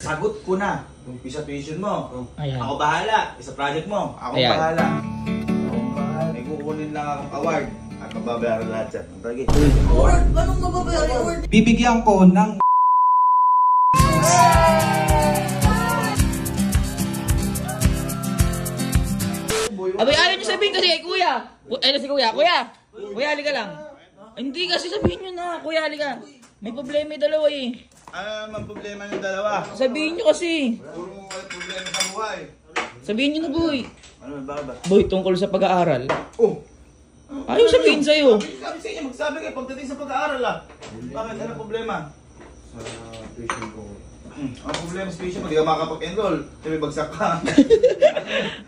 Sagot ko na. Umpisa tuition mo. Ayan. Ako bahala. Isa project mo. Ako Ayan. bahala. May kukunin lang akong award. At mababayaran lahat yan. Ang tagi. Award? Anong mababayaran award? Bibigyan ko ng... Abay, ayaw nyo sabihin kasi kay kuya. Ano si kuya? Kuya! Kuya, halika lang. Hindi kasi sabihin nyo na. Kuya, halika. May problema yung dalawa eh. Ano naman problema ng dalawa? Sabihin nyo kasi. Puro may problema sa buhay. Sabihin nyo na, boy. Ano ba? Boy, tungkol sa pag-aaral. Oh! Ayaw sabihin sa'yo. Sabi sa inyo, magsabi kayo pagdating sa pag-aaral ah. Bakit? Ano problema? Sa tuition ko. Ang problema sa tuition mo, di ka makapag-enroll. Sabi bagsak ka.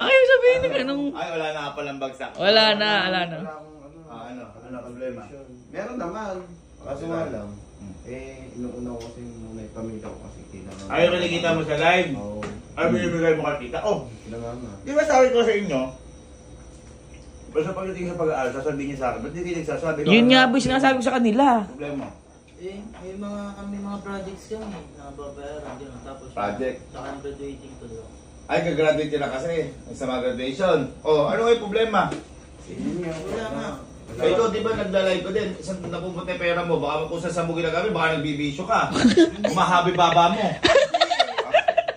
Ayaw sabihin na ganun. Ay, wala na palang bagsak. Wala na. Ano problema? Meron naman. Kaso nga lang, inuuna ko kasi muna yung pamilya ko kasi kailangan. Ayaw kinikita mo sa live? Oo. Ay, binibigay mo kakita? Oh! Kailangan na. Di ba sabi ko sa inyo? Basta pagdating sa pag-aaral, sasabihin niya sa akin. Ba't hindi nagsasabi ko? Yun nga, boy, sinasabi ko sa kanila. Problema. May mga projects kami na babayaran din. Tapos Project? saka ang graduating ko doon. Ay, gagraduate ka na kasi. Sa mga graduation. Oh, ano yung problema? Wala nga. Eh, ikaw, di ba nagda-live ko din? Isang napupunta yung pera mo, baka kung saan mo ginagamit, baka nagbibisyo ka. Umahabi baba mo.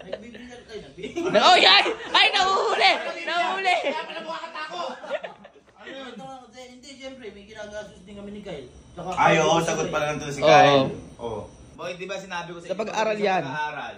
Nagbibigay. Oh, yan! Ay, nahuhuli! Nahuhuli! Hindi, siyempre, may ginagastos din kami ni Kyle. Ay, oo, sagot pala ng to si Kyle. Oo. Boy, di ba sinabi ko sa Sa pag-aaral yan. Sa pag-aaral,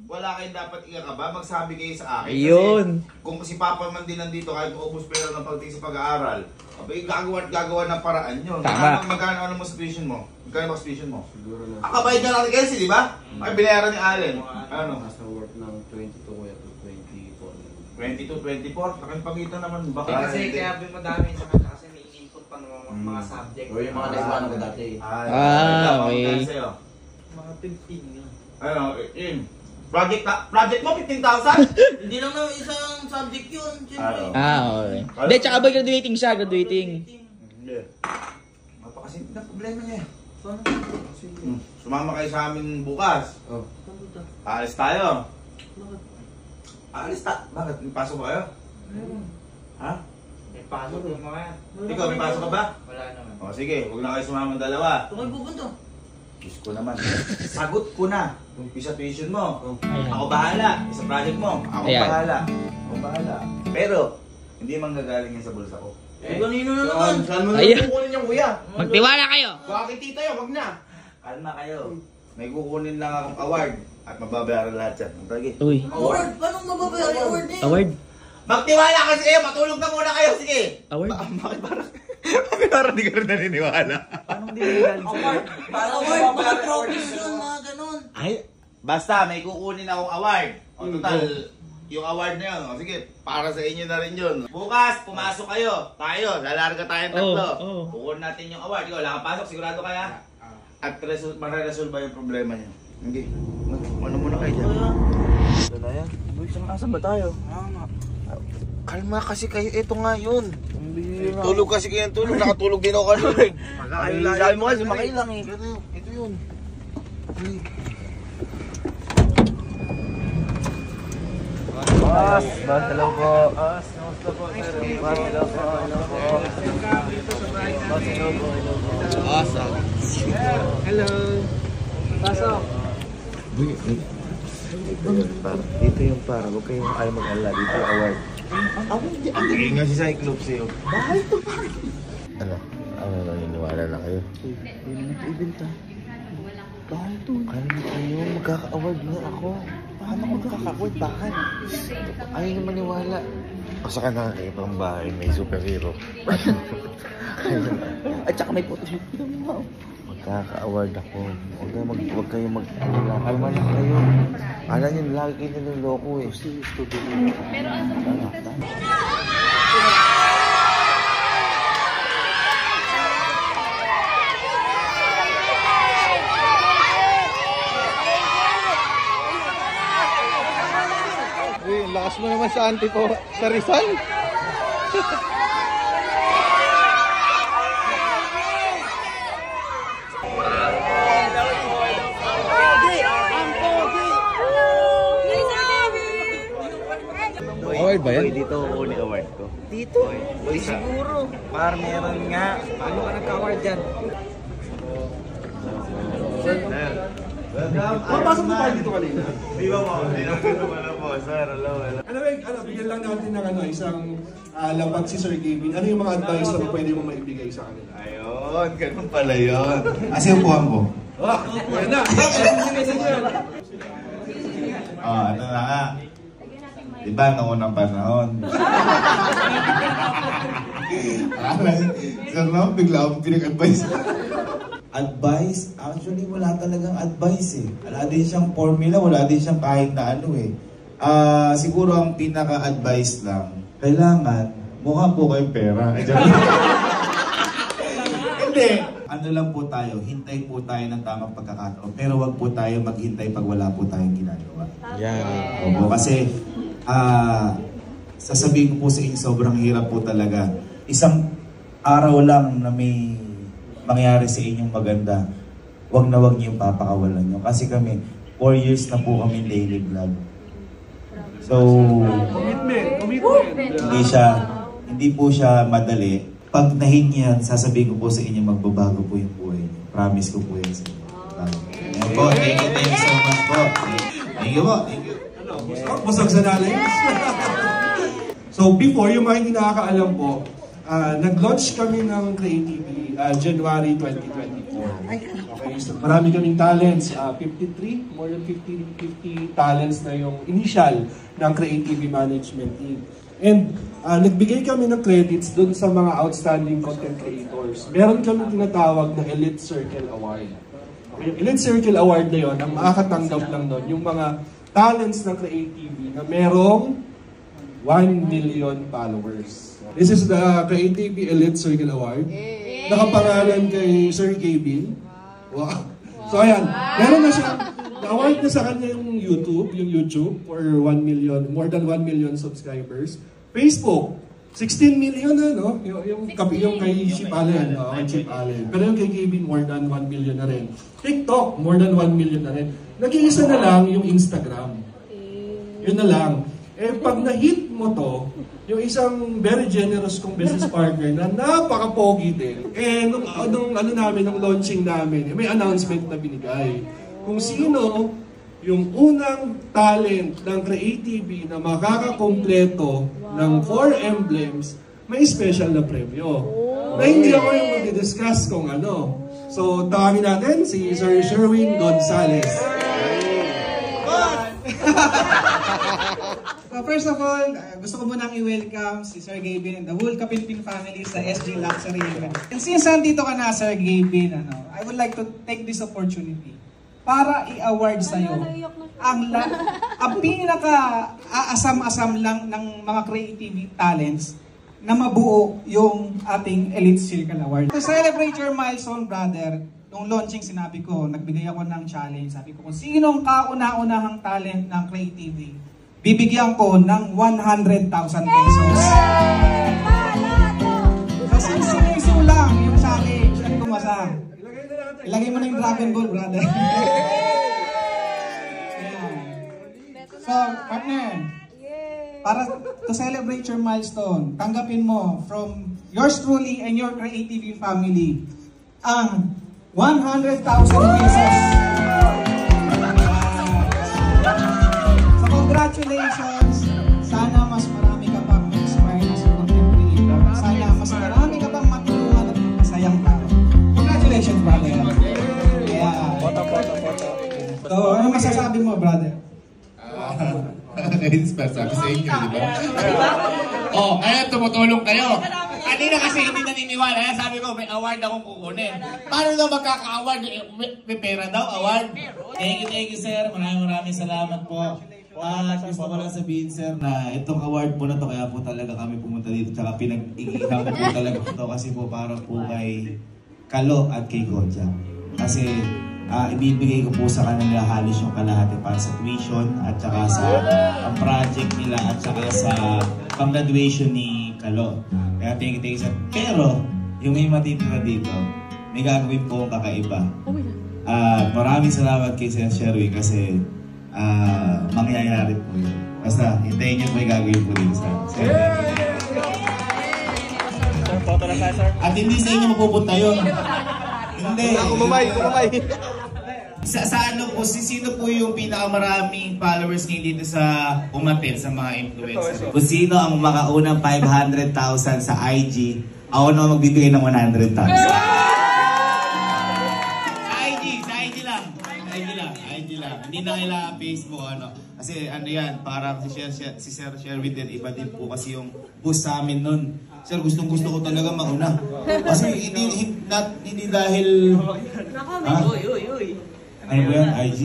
wala kayong dapat ikakaba, magsabi kayo sa akin. Yun. Kasi kung si Papa man din nandito, kahit maubos pera ng pagdating sa pag-aaral, abay, gagawa ng paraan yun. Tama. Magkano ano mo sa tuition mo? Magkano mo sa tuition mo? Siguro na. Akabayad na lang kasi, di ba? Ay, binayaran ni Allen. Ano? Nasa work ng 22 kuya to 22, 24. 24. Laking pagitan naman. Baka Kasi kaya madami sa kanya kasi may input pa ng mga subject. O yung mga naiwanan ko dati. may... Mga 15 yun. Ano, project mo, 15,000? Hindi lang na isang subject yun, siyempre. okay. Hindi, tsaka ba graduating siya? Graduating. Hindi. Napakasimple na problema niya. Paano? Sumama kayo sa amin bukas. Oh. Kamusta? Aalis tayo. Bakit? Bakit? May pasok ba kayo? Meron. Ha? May pasok yung mga yan. Ikaw, may pasok ka ba? Wala naman. O sige, huwag na kayo sumama ng dalawa. Ito kayo pupunta. Diyos ko naman. Sagot ko na. Umpisa tuition mo. Ayan. Ako bahala. Isa project mo. Ako Ayan. bahala. Pero, hindi manggagaling yan sa bulsa ko. Eh, kanino na naman? Saan mo Ayun. na kukunin yung kuya? Magtiwala kayo. Bakit tita yun? Wag na. Kalma kayo. May kukunin lang akong award. At mababayaran lahat yan. Ang tagi. Uy. Award? Anong mababayaran award niya? Award? Magtiwala kasi kayo. Matulog na muna kayo. Sige. Award? Bakit parang di ka rin naniniwala? Paano hindi nagaling Award? Award? Mga trophies yun, mga ganon. Ay, basta may kukunin akong award. O total, yung award na yun. O sige, para sa inyo na rin yun. Bukas, pumasok kayo. Tayo, lalarga tayong tatlo. Kukunin natin yung award. Ikaw, wala kang pasok, sigurado kaya? At mararesolve ba yung problema niyo? Hindi. Ano muna kayo dyan? Ito na yan. Boy, saan ba tayo? Kalma kasi kayo. Ito nga yun. Tulog kasi kayo ng tulog. Nakatulog din ako kanina. Sabi mo kasi makailang eh. Ito yun. Boss, hello po. Boss, kamusta po? Boss, hello po. Boss, hello po. Awesome. Hello. Pasok. Dito yung para. Huwag kayong ayaw mag-alala. Dito yung award. Hindi nga si Cyclops eh. Bahay to pare. Ano? Naniniwala na kayo? Hindi na nag-ibenta. Bahay to. Kalma kayo. Magkaka-award na ako. Paano magkaka-award? Bakit? Ayaw na maniwala. Pasaka na kayo pang bahay. May superhero. At saka may photoshoot. Magkaka-award ako. Huwag kayo mag-alala. Kalma na kayo. Alam niyo, lagi kayo niloloko eh. Pero ano? Lakas mo naman sa auntie ko sa Rizal. ba yan? Okay, dito kukunin award ko. Dito? Uy, siguro. Par, meron nga. Paano ka nagka-award dyan? Pasok mo tayo dito kanina. Di ba mo? Hindi lang dito pala po, sir. Bigyan lang natin ng isang lambat si Sir Gavin. Ano yung mga advice na pwede mo maibigay sa kanila? Ayun, ganun pala yun. Kasi upuan ko. Yan na! Ano na nga. Diba, noong unang panahon. Sir naman, bigla akong pinag-advise. Advice? Actually, wala talagang advice eh. Wala din siyang formula, wala din siyang kahit na ano eh. Siguro ang pinaka-advice lang, kailangan, mukha po kayong pera. Hindi. Ano lang po tayo, hintay po tayo ng tamang pagkakataon. Pero wag po tayo maghintay pag wala po tayong ginagawa. Yan. Opo, kasi sasabihin ko po sa inyo, sobrang hirap po talaga. Isang araw lang na may mangyari sa inyong maganda, wag na wag niyo papakawalan nyo. Kasi kami, 4 years na po kami daily vlog. So, Commitment! hindi po siya madali. Pag nahin yan, sasabihin ko po sa inyo, magbabago po yung buhay niyo. Promise ko po yan sa inyo. Po, thank you so much po. Thank you po, thank you. Busog sa knowledge. So before, yung mga hindi nakakaalam po, nag-launch kami ng Creativity January 2024. Okay, so marami kaming talents, 53, more than 50 talents na yung initial ng Creativity Management Team. And nagbigay kami ng credits dun sa mga outstanding content creators. Meron kami tinatawag na Elite Circle Award. Okay, yung Elite Circle Award na yun, ang makakatanggap lang doon, yung mga talents ng Creativity na merong 1 million followers. This is the Creativity Elite Circle Award. Nakapangalan kay Sir Gavin. Wow. So ayan, meron na siya. Na-award na sa kanya yung YouTube for 1 million, more than 1 million subscribers. Facebook, 16 million na, no? Yung kay Chip Allen, kay Chip Allen. Pero yung kay Gavin, more than 1 million na rin. TikTok, more than 1 million na rin. Nag-iisa na lang yung Instagram. Yun na lang. Eh, pag na-hit mo to, yung isang very generous kong business partner na napaka-pogi din, nung launching namin, may announcement na binigay. Kung sino yung unang talent ng Creativity na makakakompleto ng 4 emblems, may special na premyo. Na hindi ako yung mag-discuss kung ano. So, tawagin natin si Sir Sherwin Gonzalez. So first of all, gusto ko munang i-welcome si Sir Gavin and the whole Kapilpin family sa SG Luxury Event. And since nandito ka na, Sir Gavin, I would like to take this opportunity para i-award sa'yo ang pinaka-aasam-asam lang ng mga creative talents na mabuo yung ating Elite Circle Award. To celebrate your milestone, brother, nung launching sinabi ko, nagbigay ako ng challenge. Sabi ko, kung sinong kauna-unahang talent ng creativity, bibigyan ko ng 100,000 pesos. Kasi siniso lang yung challenge at kumasa. Ilagay mo na yung Dragon Ball, brother. So, partner, para to celebrate your milestone, tanggapin mo from yours truly and your creative family ang 100,000 pesos. So, congratulations. Sana mas marami ka pang inspire as a content creator. Sana mas marami ka pang matulungan at masayang tao. Congratulations, brother. So, ano masasabi mo, brother? Nakaka-inspire sabi sa inyo, di ba? Oh, ngayon tumutulong kayo. Kanina kasi hindi naniniwala. Kaya sabi ko, may award akong kukunin. Paano daw magkaka-award? May pera daw, award? Thank you, sir. Maraming salamat po. Gusto ko lang sabihin, sir, na itong award po na to, kaya po talaga kami pumunta dito. Tsaka pinag-iihaw po talaga ito kasi po para po kay Kalo at kay Goja. Kasi ibibigay ko po sa kanila halos yung kalahati para sa tuition at saka sa project nila at saka sa pang-graduation ni Kalo. Kaya thank you, sir. Pero, yung may matitira dito, may gagawin po kakaiba. Maraming salamat kay Sir Sherwin kasi mangyayari po yun. Basta, hintayin niyo po yung gagawin po dito sa At hindi sa inyo mapupunta yun. Hindi. Kumamay. Sa ano po, sino po yung pinakamaraming followers ngayon dito sa umatin sa mga influencer? Kung sino ang makaunang 500,000 sa IG, ako na magbibigay ng 100,000. Sa IG lang. Hindi na kailangan Facebook ano. Kasi ano yan, parang si Sir Sherwin din, iba din po kasi yung boost sa amin nun. Sir, gustong gusto ko talaga mauna. Kasi hindi dahil... Ano ba yan? IG?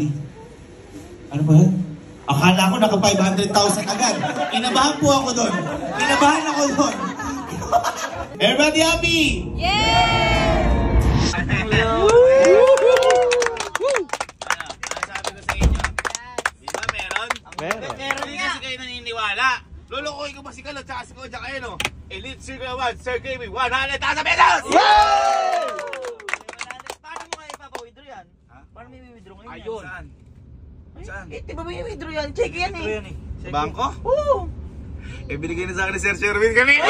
Ano ba yan? Akala ko naka 500,000 agad. Inabahan po ako doon. Everybody happy? Yeah! Ano sabi ko sa inyo? Di ba meron? Meron din kasi kayo naniniwala. Lulukuhin ko ba si Kalot tsaka si Kojak ayun o? Elite Circle 1, Sir Gaming, 100,000 pesos! Paano mo kayo ipapa-withdraw yan? Paano may withdraw ngayon? Ayun. Saan? Di ba may withdraw yan? Check yan eh. Sa bangko? Oo. Binigay na sa akin ni Sir Sherwin kami.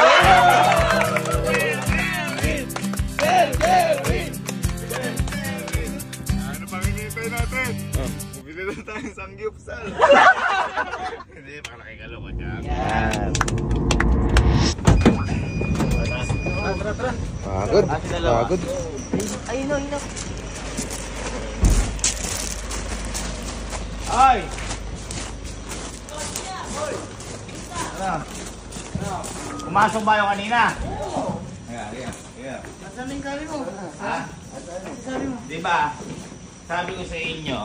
Ano pang hinihintay natin? Bumili na tayong sangyupsal. Hindi, para kay Kaloko dyan. Yan. Pagod. Ayun o. Ay! Ano? Pumasok ba yung kanina? Oo. Yeah. Nasaan yung sabi mo? Ha? Sabi mo? Diba? Sabi ko sa inyo,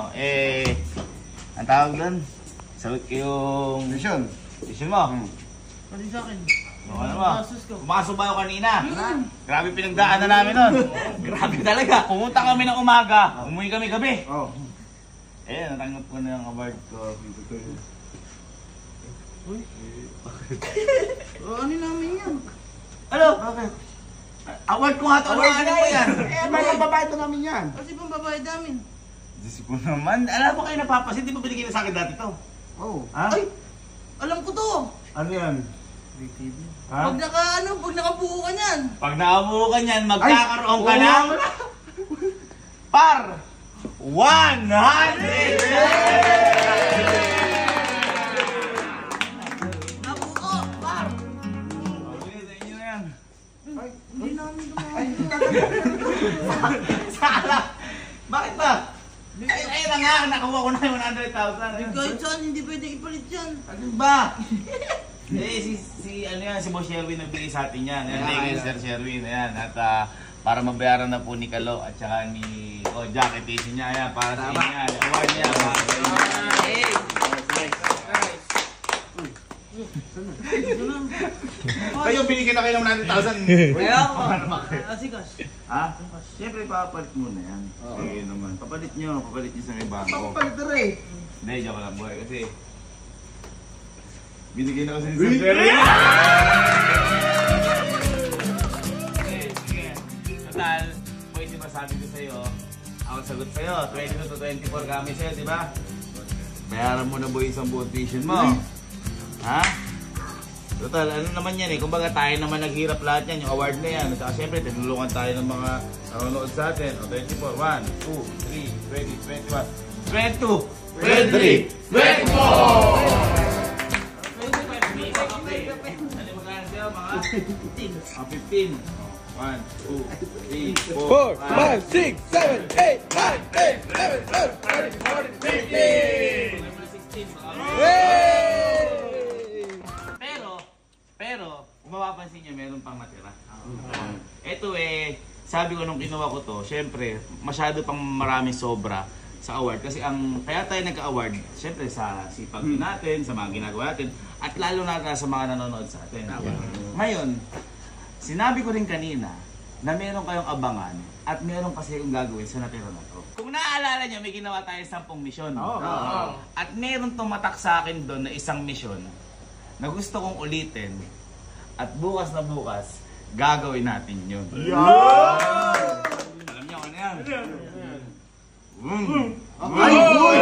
ang tawag doon? Sagot ko yung... Vision mo? Pati sa akin. Ano mo? Pumasok ba yung kanina? Grabe pinagdaanan namin nun. Grabe talaga. Pumunta kami ng umaga, umuwi kami gabi. Natanggap ko na yung award ko. Ano namin yan? Ano? Bakit? Award ko nga ito. Ano mo yan? May pagbabayad na namin yan. Kasi pang babayad namin. Diyos ko naman. Alam mo kayo napapasin, di ba binigay na sa akin dati to? Oo. Ha? Ay! Alam ko to! Ano yan? Ha? Pag nakabuo ka niyan. Pag nakabuo ka niyan, magkakaroon ka ng... Par! 100! Nabuo! Par! Hindi na yan. Hindi namin gumawa. Sala! Bakit ba? Ay na nga, nakuha ko na yung 100,000. Kahit saan, hindi pwede ipalit yan. Ano ba? Si Boss Sherwin nagbigay sa atin yan. Thank you, Sir Sherwin. Ayan, at para mabayaran na po ni Kalo at saka ni Jack, itation niya. Ayan, para sa inyo yan. Award niya. Kayo, binigyan na kayo ng 100,000. Kaya ako. Asikas. Ha? Siyempre, papalit muna yan. Sige naman. Papalit nyo sa may bangko. Papalit na rin. Hindi, joke lang boy. Kasi binigay na kasi ni Sir Sherwin. Sige. Total, boy, diba sabi ko sa'yo, ako sagot sa'yo, 22 to 24 kami sa'yo, diba? Bayaran mo na boy isang buong tuition mo. Ha? Total, ano naman yan eh, kumbaga tayo naman naghirap lahat yan, yung award na yan. At saka syempre, tinulungan tayo ng mga nanonood sa atin. O, 24, 1, 2, 3, 20, 21, 22, 23, 24! Ano magkano sa'yo, mga? 15. 1, 2, 3, 4, 5, 6, 7, 8, 9, 10, 11, 12, 13, 14, 15. Pero, kung mapapansin nyo, meron pang matira. Ito sabi ko nung kinuha ko to, syempre, masyado pang maraming sobra sa award. Kasi kaya tayo nagka-award, syempre sa sipag natin, sa mga ginagawa natin, at lalo na sa mga nanonood sa atin. Ngayon, sinabi ko rin kanina na meron kayong abangan at meron kasi yung gagawin sa natira na to. Kung naaalala nyo, may ginawa tayo 10 misyon. At meron tumatak sa akin doon na isang misyon na gusto kong ulitin at bukas na bukas, gagawin natin yun. Alam niyo ano yan? Ay, boy!